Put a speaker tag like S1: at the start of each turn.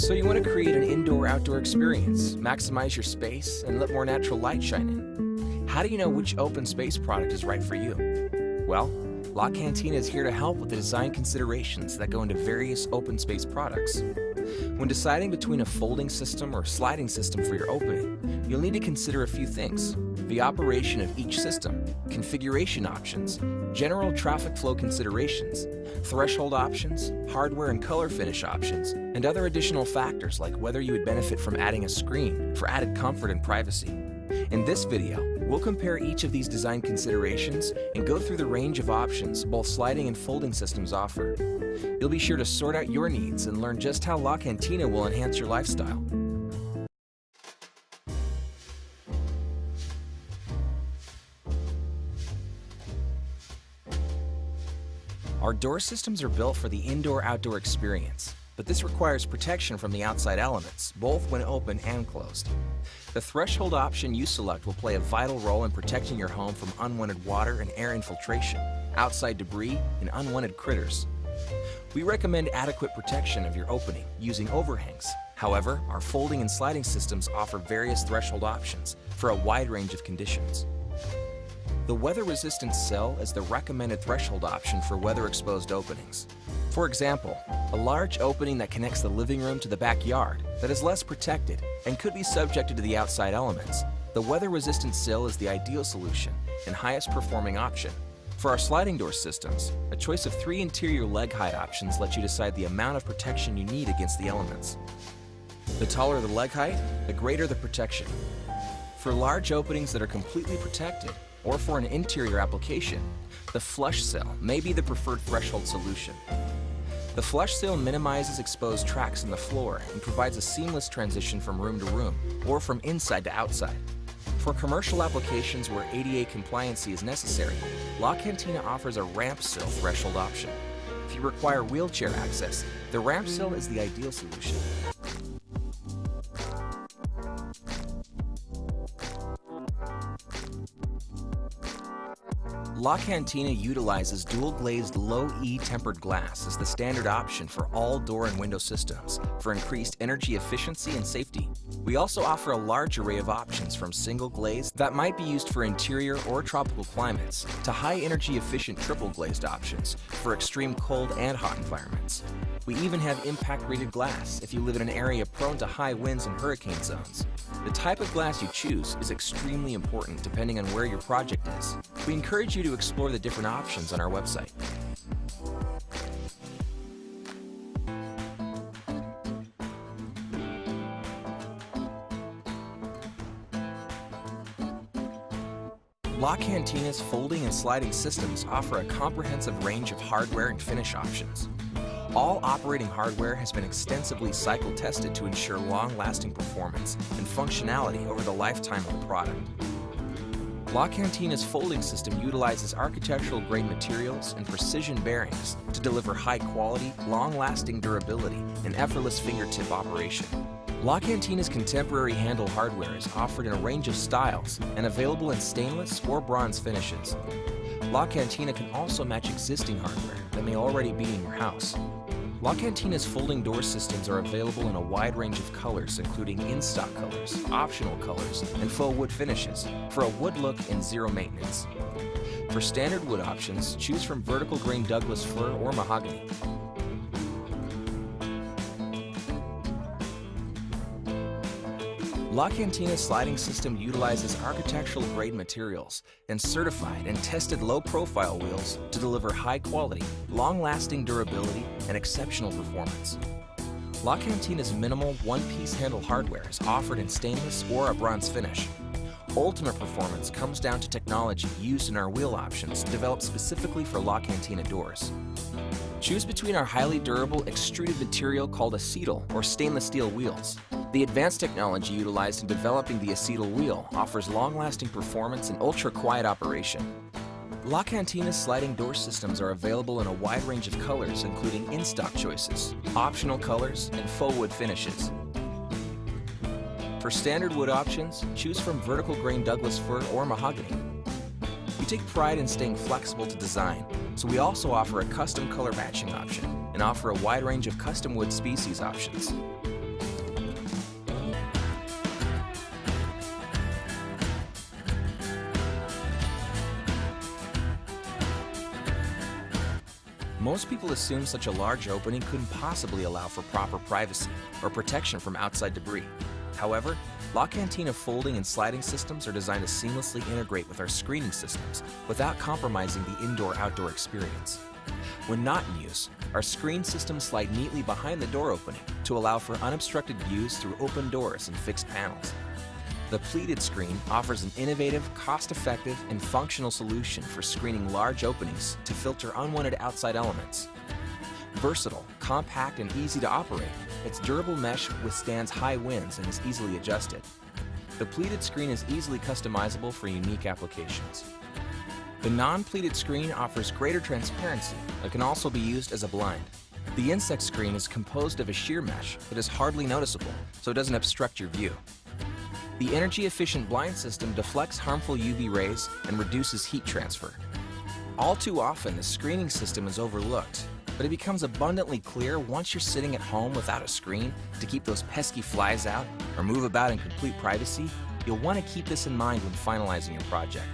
S1: So you want to create an indoor-outdoor experience, maximize your space, and let more natural light shine in. How do you know which open space product is right for you? Well, LaCantina is here to help with the design considerations that go into various open space products. When deciding between a folding system or sliding system for your opening, you'll need to consider a few things: the operation of each system, configuration options, general traffic flow considerations, threshold options, hardware and color finish options, and other additional factors like whether you would benefit from adding a screen for added comfort and privacy. In this video, we'll compare each of these design considerations and go through the range of options both sliding and folding systems offer. You'll be sure to sort out your needs and learn just how LaCantina will enhance your lifestyle. Our door systems are built for the indoor-outdoor experience, but this requires protection from the outside elements, both when open and closed. The threshold option you select will play a vital role in protecting your home from unwanted water and air infiltration, outside debris, and unwanted critters. We recommend adequate protection of your opening using overhangs. However, our folding and sliding systems offer various threshold options for a wide range of conditions. The weather-resistant sill is the recommended threshold option for weather-exposed openings. For example, a large opening that connects the living room to the backyard that is less protected and could be subjected to the outside elements. The weather-resistant sill is the ideal solution and highest performing option. For our sliding door systems, a choice of 3 interior leg height options lets you decide the amount of protection you need against the elements. The taller the leg height, the greater the protection. For large openings that are completely protected, or for an interior application, the flush sill may be the preferred threshold solution. The flush sill minimizes exposed tracks in the floor and provides a seamless transition from room to room or from inside to outside. For commercial applications where ADA compliancy is necessary, LaCantina offers a ramp sill threshold option. If you require wheelchair access, the ramp sill is the ideal solution. LaCantina utilizes dual-glazed low-E tempered glass as the standard option for all door and window systems for increased energy efficiency and safety. We also offer a large array of options from single-glazed that might be used for interior or tropical climates to high-energy efficient triple-glazed options for extreme cold and hot environments. We even have impact-rated glass if you live in an area prone to high winds and hurricane zones. The type of glass you choose is extremely important depending on where your project is. We encourage you to explore the different options on our website. LaCantina's folding and sliding systems offer a comprehensive range of hardware and finish options. All operating hardware has been extensively cycle tested to ensure long-lasting performance and functionality over the lifetime of the product. LaCantina's folding system utilizes architectural-grade materials and precision bearings to deliver high-quality, long-lasting durability and effortless fingertip operation. LaCantina's contemporary handle hardware is offered in a range of styles and available in stainless or bronze finishes. LaCantina can also match existing hardware that may already be in your house. LaCantina's folding door systems are available in a wide range of colors, including in-stock colors, optional colors, and faux wood finishes for a wood look and zero maintenance. For standard wood options, choose from vertical grain Douglas fir or mahogany. LaCantina's sliding system utilizes architectural-grade materials and certified and tested low-profile wheels to deliver high-quality, long-lasting durability and exceptional performance. LaCantina's minimal one-piece handle hardware is offered in stainless or a bronze finish. Ultimate performance comes down to technology used in our wheel options developed specifically for LaCantina doors. Choose between our highly durable extruded material called acetal or stainless steel wheels. The advanced technology utilized in developing the acetal wheel offers long-lasting performance and ultra-quiet operation. LaCantina's sliding door systems are available in a wide range of colors, including in-stock choices, optional colors, and faux wood finishes. For standard wood options, choose from vertical grain Douglas fir or mahogany. We take pride in staying flexible to design, so we also offer a custom color matching option and offer a wide range of custom wood species options. Most people assume such a large opening couldn't possibly allow for proper privacy or protection from outside debris. However, LaCantina folding and sliding systems are designed to seamlessly integrate with our screening systems without compromising the indoor-outdoor experience. When not in use, our screen systems slide neatly behind the door opening to allow for unobstructed views through open doors and fixed panels. The pleated screen offers an innovative, cost-effective, and functional solution for screening large openings to filter unwanted outside elements. Versatile, compact, and easy to operate, its durable mesh withstands high winds and is easily adjusted. The pleated screen is easily customizable for unique applications. The non-pleated screen offers greater transparency and can also be used as a blind. The insect screen is composed of a sheer mesh that is hardly noticeable, so it doesn't obstruct your view. The energy-efficient blind system deflects harmful UV rays and reduces heat transfer. All too often, the screening system is overlooked, but it becomes abundantly clear once you're sitting at home without a screen to keep those pesky flies out or move about in complete privacy. You'll want to keep this in mind when finalizing your project.